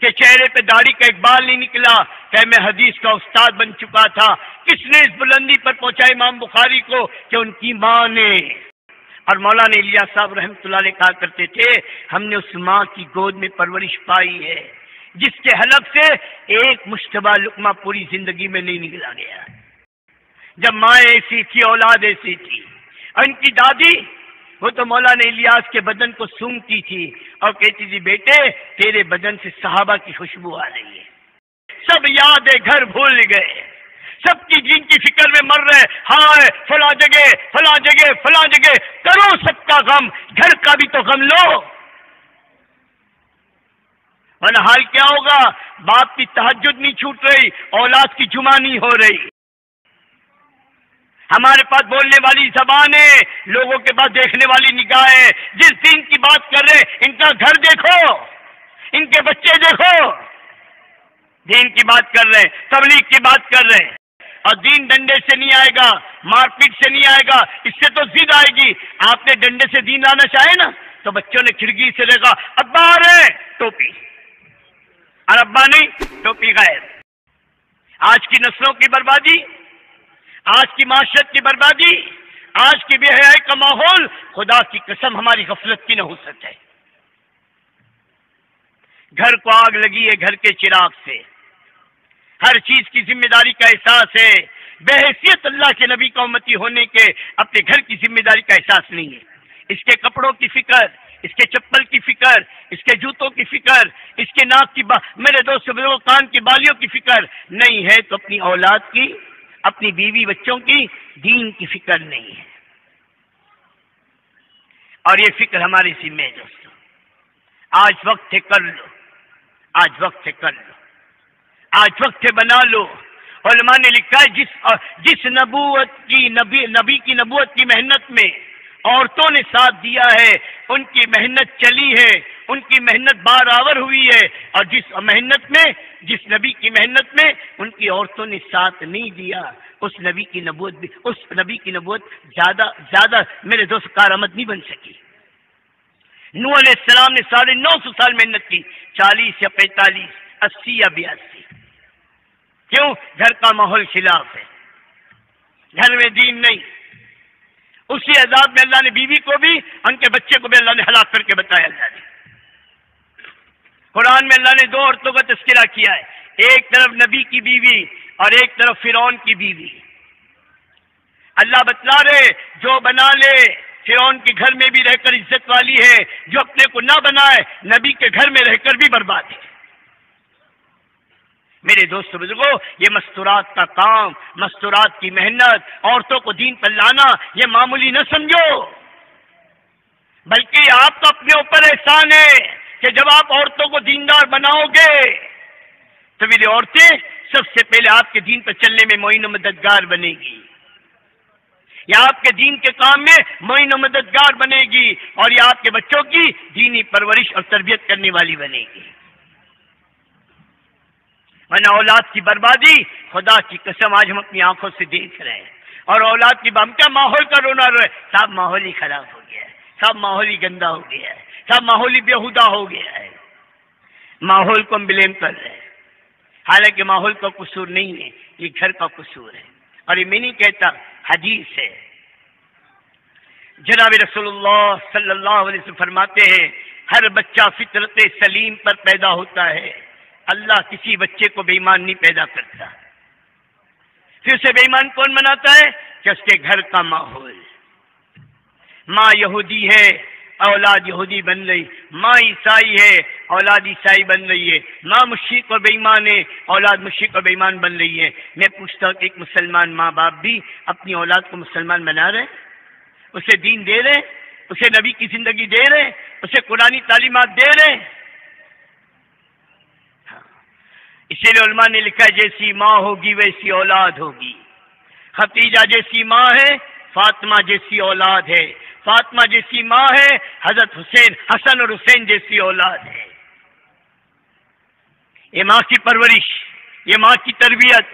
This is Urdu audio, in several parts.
کہ چہرے پہ داڑھی کا ایک بال نہیں نکلا کہ میں حدیث کا استاد بن چکا تھا؟ کس نے اس بلندی پر پہنچا امام بخاری کو؟ کہ ان کی ماں نے۔ اور مولانا الیاس صاحب رحمۃ اللہ علیہ کہا کرتے تھے ہم نے اس ماں کی گود میں پرورش پائی ہے جس کے حلق سے ایک مشتبہ لقمہ پوری زندگی میں نہیں نکلا گیا۔ جب ماں ایسی تھی اولاد ایسی تھی۔ ان کی دادی وہ تو مولانا الیاس کے بدن کو سونگتی تھی اور کہتی تھی بیٹے تیرے بدن سے صحابہ کی خوشبو آ رہی ہے۔ سب یاد ہے، گھر بھول گئے، سب کی دین کی فکر میں مر رہے، ہائے فلاں جگہ فلاں جگہ فلاں جگہ، کرو سب کا غم، گھر کا بھی تو غم لو۔ ورنہ حال کیا ہوگا؟ باپ کی تہجد نہیں چھوٹ رہی، اولاد کی جمعہ نہیں ہو رہی۔ ہمارے پاس بولنے والی زبان ہے، لوگوں کے پاس دیکھنے والی نگاہ ہے۔ جس دین کی بات کر رہے ان کا گھر دیکھو، ان کے بچے دیکھو۔ دین کی بات کر رہے ہیں، تبلیغ کی بات کر رہے ہیں، اور دین ڈنڈے سے نہیں آئے گا، مار پیٹ سے نہیں آئے گا، اس سے تو ضد آئے گی۔ آپ نے ڈنڈے سے دین لانا چاہے نا تو بچوں نے کھڑکی سے دیکھا ابا آ رہے ہیں ٹوپی، اور ابا نہیں ٹوپی غائب۔ آج کی نسلوں کی بربادی، آج کی معاشرت کی بربادی، آج کی بے حیائی کا ماحول، خدا کی قسم ہماری غفلت کی نحوست ہے۔ گھر کو آگ لگی ہے گھر کے چراغ سے، ہر چیز کی ذمہ داری کا احساس ہے، بحیثیت اللہ کے نبی کا امتی ہونے کے اپنے گھر کی ذمہ داری کا احساس نہیں ہے۔ اس کے کپڑوں کی فکر، اس کے چپل کی فکر، اس کے جوتوں کی فکر، اس کے ناک کی میرے دوست بزرگوں کان کی بالیوں کی فکر نہیں ہے تو اپنی اولاد کی، اپنی بیوی بچوں کی، دین کی فکر نہیں ہے۔ اور یہ فکر ہماری ذمہ ہے دوستوں۔ آج وقت ہے کر لو، آج وقت ہے کر لو، آج وقت ہے بنا لو۔ علماء نے لکھا ہے جس نبی کی نبوت کی محنت میں عورتوں نے ساتھ دیا ہے، ان کی محنت چلی ہے، ان کی محنت بارآور ہوئی ہے، اور جس نبی کی محنت میں ان کی عورتوں نے ساتھ نہیں دیا، اس نبی کی نبوت زیادہ میرے دوست کارآمد نہیں بن سکی۔ نوح علیہ السلام نے 950 سال محنت کی، 40 یا 45، 80 یا 82۔ کیوں؟ گھر کا ماحول خلاف ہے، گھر میں دین نہیں۔ اسی عذاب میں اللہ نے بیوی کو بھی، ان کے بچے کو بھی اللہ نے ہلاک کر کے بتایا۔ اللہ نے قرآن میں اللہ نے 2 عورتوں کا تذکرہ کیا ہے، ایک طرف نبی کی بیوی اور ایک طرف فرعون کی بیوی۔ اللہ بتلا رہے جو بنا لے فرعون کے گھر میں بھی رہ کر عزت والی ہے، جو اپنے کو نہ بنائے نبی کے گھر میں رہ کر بھی برباد ہے۔ میرے دوستو بزرگوں، یہ مستورات کا کام، مستورات کی محنت، عورتوں کو دین پر لانا، یہ معمولی نہ سمجھو، بلکہ آپ کا اپنے اوپر احسان ہے کہ جب آپ عورتوں کو دیندار بناؤ گے تو میری عورتیں سب سے پہلے آپ کے دین پر چلنے میں معین و مددگار بنے گی، یا آپ کے دین کے کام میں معین و مددگار بنے گی، اور یہ آپ کے بچوں کی دینی پرورش اور تربیت کرنے والی بنے گی۔ ورنہ اولاد کی بربادی خدا کی قسم آج ہم اپنی آنکھوں سے دیکھ رہے ہیں، اور اولاد کی ہم کیا ماحول کا رونا رو رہے، سب ماحول ہی خراب ہو گیا ہے، سب ماحول ہی گندا ہو گیا ہے، سب ماحول ہی بیہودہ ہو گیا ہے۔ ماحول کو ہم بلیم کر رہے ہیں، حالانکہ ماحول کا قصور نہیں ہے، یہ گھر کا قصور ہے۔ اور یہ میں نہیں کہتا، حدیث ہے، جناب رسول اللہ صلی اللہ علیہ وسلم فرماتے ہیں ہر بچہ فطرت سلیم پر پیدا ہوتا ہے، اللہ کسی بچے کو بے ایمان نہیں پیدا کرتا۔ پھر اسے بے ایمان کون بناتا ہے؟ کہ اس کے گھر کا ماحول۔ ماں یہودی ہے، اولاد یہودی بن رہی، ماں عیسائی ہے، اولاد عیسائی بن رہی ہے، ماں مشرک اور بے ایمان ہے، اولاد مشرک اور بے ایمان بن رہی ہے۔ میں پوچھتا ہوں کہ ایک مسلمان ماں باپ بھی اپنی اولاد کو مسلمان بنا رہے ہیں، اسے دین دے رہے ہیں، اسے نبی کی زندگی دے رہے ہیں، اسے قرآنی تعلیمات دے رہے ہیں؟ اسی لیے علماء نے لکھا ہے جیسی ماں ہوگی ویسی اولاد ہوگی۔ ختیجہ جیسی ماں ہے، فاطمہ جیسی اولاد ہے، فاطمہ جیسی ماں ہے، حضرت حسن اور حسین جیسی اولاد ہے۔ یہ ماں کی پرورش، یہ ماں کی تربیت۔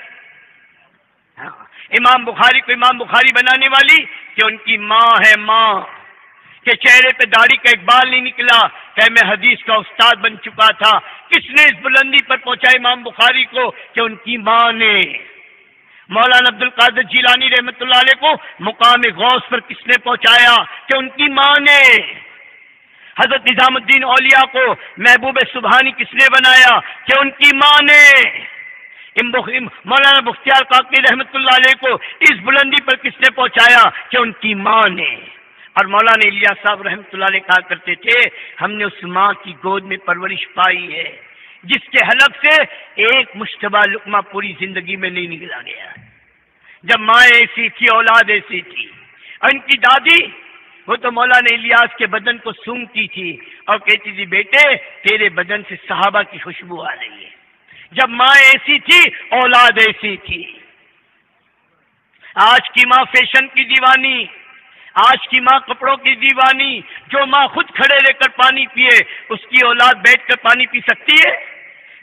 امام بخاری کو امام بخاری بنانے والی کہ ان کی ماں ہے، ماں کے چہرے پہ داڑھی کا ایک بال نہیں نکلا کہ میں حدیث کا استاد بن چکا تھا. کس نے اس بلندی پر پہنچا امام بخاری کو؟ کہ ان کی ماں نے. مولانا عبد القادر جیلانی رحمۃ اللہ علیہ کو مقام غوث پر کس نے پہنچایا؟ کہ ان کی ماں نے. حضرت نظام الدین اولیاء کو محبوب سبحانی کس نے بنایا؟ کہ ان کی ماں نے. مولانا بختیار کاکڑی رحمۃ اللہ علیہ کو اس بلندی پر کس نے پہنچایا؟ کہ ان کی ماں نے. اور مولانا الیاس صاحب رحمۃ اللہ علیہ کہا کرتے تھے ہم نے اس ماں کی گود میں پرورش پائی ہے جس کے حلق سے ایک مشتبہ لقمہ پوری زندگی میں نہیں نکلا گیا. جب ماں ایسی تھی اولاد ایسی تھی. ان کی دادی وہ تو مولانا الیاس کے بدن کو سونگتی تھی اور کہتی تھی بیٹے تیرے بدن سے صحابہ کی خوشبو آ رہی ہے. جب ماں ایسی تھی اولاد ایسی تھی. آج کی ماں فیشن کی دیوانی، آج کی ماں کپڑوں کی دیوانی. جو ماں خود کھڑے رہ کر پانی پیے اس کی اولاد بیٹھ کر پانی پی سکتی ہے؟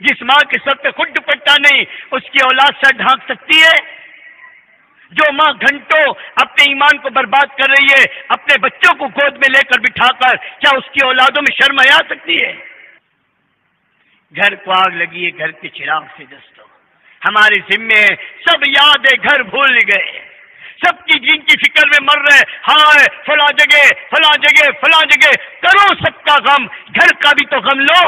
جس ماں کے سر پہ خود دوپٹہ نہیں اس کی اولاد سر ڈھانک سکتی ہے؟ جو ماں گھنٹوں اپنے ایمان کو برباد کر رہی ہے اپنے بچوں کو گود میں لے کر بٹھا کر، کیا اس کی اولادوں میں شرم آ سکتی ہے؟ گھر کو آگ لگی ہے گھر کے چراغ سے دوستو. ہمارے ذمے سب یاد ہے گھر بھول گئے. سب کی جن کی فکر میں مر رہے ہائے فلاں جگہ فلاں جگہ فلاں جگہ. کرو سب کا غم، گھر کا بھی تو غم لو.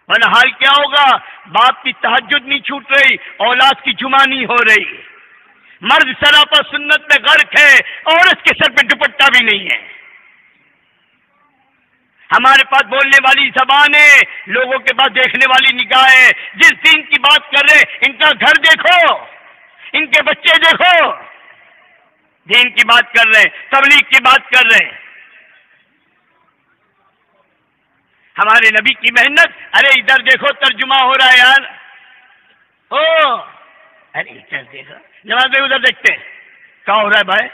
ورنہ حال کیا ہوگا؟ باپ کی تہجد نہیں چھوٹ رہی، اولاد کی جمعہ نہیں ہو رہی. مرد سراپا سنت میں غرق ہے، عورت کے سر پہ دوپٹہ بھی نہیں ہے. ہمارے پاس بولنے والی زبانیں، لوگوں کے پاس دیکھنے والی نگاہیں. جس دین کی بات کر رہے ان کا گھر دیکھو، ان کے بچے دیکھو. دین کی بات کر رہے ہیں، تبلیغ کی بات کر رہے ہیں. ہمارے نبی کی محنت، ارے ادھر دیکھو ترجمہ ہو رہا ہے یار. ارے ادھر دیکھو، نماز میں ادھر دیکھتے ہیں کیا ہو رہا ہے بھائی.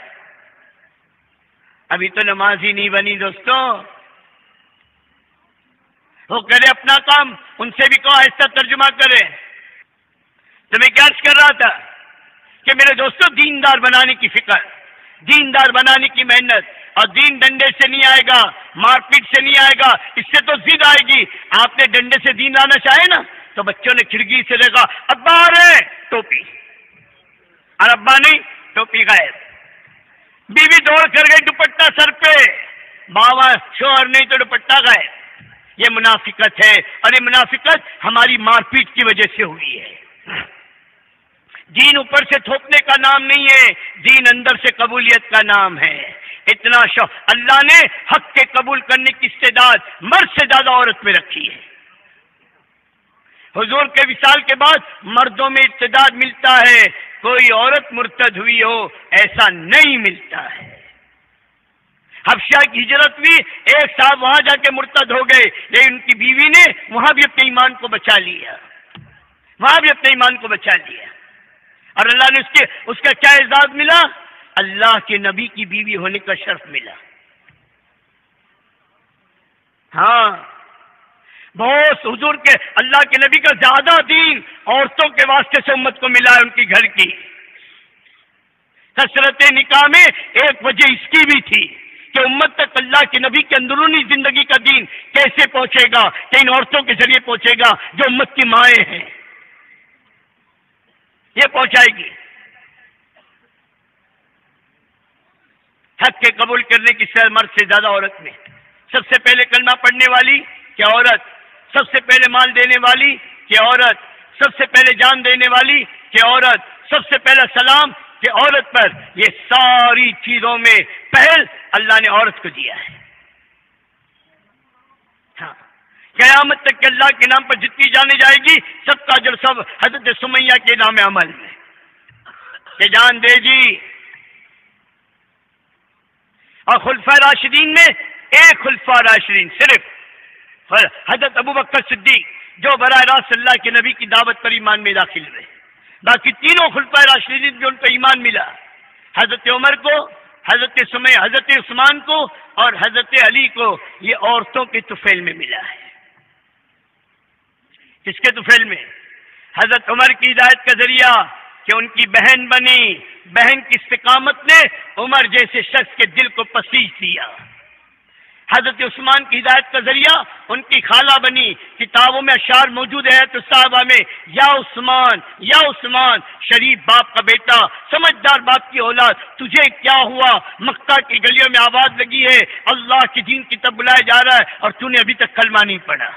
ابھی تو نماز ہی نہیں بنی دوستوں. وہ کرے اپنا کام، ان سے بھی کہو آہستہ ترجمہ کرے. تو میں کیا عرض کر رہا تھا کہ میرے دوستوں دیندار بنانے کی فکر، دیندار بنانے کی محنت. اور دین ڈنڈے سے نہیں آئے گا، مار پیٹ سے نہیں آئے گا، اس سے تو ضد آئے گی. آپ نے ڈنڈے سے دین لانا چاہے نا تو بچوں نے کھڑکی سے دیکھا ابا آ رہے ٹوپی، اور ابا نہیں ٹوپی غائب. بیوی دوڑ کر گئی دوپٹہ سر پہ، باوا شوہر نہیں تو دوپٹہ غائب. یہ منافقت ہے، اور یہ منافقت ہماری مار پیٹ کی وجہ سے ہوئی ہے. دین اوپر سے تھوپنے کا نام نہیں ہے، دین اندر سے قبولیت کا نام ہے. اتنا شوق اللہ نے حق کے قبول کرنے کی استعداد مرد سے زیادہ عورت میں رکھی ہے. حضور کے وصال کے بعد مردوں میں استعداد ملتا ہے، کوئی عورت مرتد ہوئی ہو ایسا نہیں ملتا ہے. حبشہ کی ہجرت بھی ایک صاحب وہاں جا کے مرتد ہو گئے، لیکن ان کی بیوی نے وہاں بھی اپنے ایمان کو بچا لیا، وہاں بھی اپنے ایمان کو بچا لیا. اور اللہ نے اس کا کیا اعزاز ملا؟ اللہ کے نبی کی بیوی ہونے کا شرف ملا. ہاں بہت حضور کے اللہ کے نبی کا زیادہ دین عورتوں کے واسطے سے امت کو ملا ہے، ان کی گھر کی. کثرت نکاح میں ایک وجہ اس کی بھی تھی کہ امت تک اللہ کے نبی کے اندرونی زندگی کا دین کیسے پہنچے گا، کہ ان عورتوں کے ذریعے پہنچے گا جو امت کی مائیں ہیں. یہ پہنچائے گی. حق کے قبول کرنے کی مرد سے زیادہ عورت میں. سب سے پہلے کلمہ پڑھنے والی کہ عورت، سب سے پہلے مال دینے والی کہ عورت، سب سے پہلے جان دینے والی کہ عورت، سب سے پہلا سلام کہ عورت پر. یہ ساری چیزوں میں پہل اللہ نے عورت کو دیا ہے. ہاں قیامت تک کہ اللہ کے نام پر جتنی جانے جائے گی سب کا اجر سب حضرت سمیہ کے نام عمل میں کہ جان دے گی. اور خلفاء راشدین میں ایک خلفاء راشدین صرف حضرت ابوبکر صدیق جو براہ راست اللہ کے نبی کی دعوت پر ایمان میں داخل ہوئے. باقی تینوں خلفاء راشدین جو ان کو ایمان ملا، حضرت عمر کو، حضرت سمیہ، حضرت عثمان کو اور حضرت علی کو، یہ عورتوں کے طفیل میں ملا ہے. کس کے طفیل میں؟ حضرت عمر کی ہدایت کا ذریعہ کہ ان کی بہن بنی، بہن کی استقامت نے عمر جیسے شخص کے دل کو پسیج دیا. حضرت عثمان کی ہدایت کا ذریعہ ان کی خالہ بنی. کتابوں میں اشعار موجود ہے تو صحابہ میں، یا عثمان یا عثمان، شریف باپ کا بیٹا، سمجھدار باپ کی اولاد، تجھے کیا ہوا؟ مکہ کی گلیوں میں آواز لگی ہے اللہ کے دین کی طرف بلایا جا رہا ہے اور تو نے ابھی تک کلمہ نہیں پڑھا.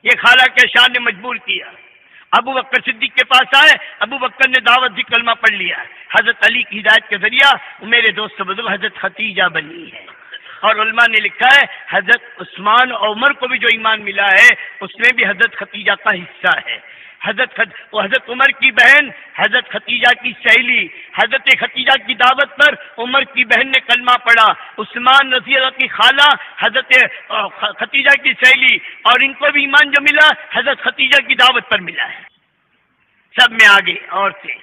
یہ خالہ کے شان نے مجبور کیا. ابو بکر صدیق کے پاس آئے، ابو بکر نے دعوت دی، کلمہ پڑھ لیا. حضرت علی کی ہدایت کے ذریعہ میرے دوست بزرگ حضرت خدیجہ بنی ہے. اور علماء نے لکھا ہے حضرت عثمان اور عمر کو بھی جو ایمان ملا ہے اس میں بھی حضرت خدیجہ کا حصہ ہے. حضرت عمر کی بہن حضرت خدیجہ کی سہیلی، حضرت خدیجہ کی دعوت پر عمر کی بہن نے کلمہ پڑھا. عثمان رضی اللہ کی خالہ حضرت خدیجہ کی سہیلی، اور ان کو بھی ایمان جو ملا حضرت خدیجہ کی دعوت پر ملا ہے. سب میں آگے عورتیں.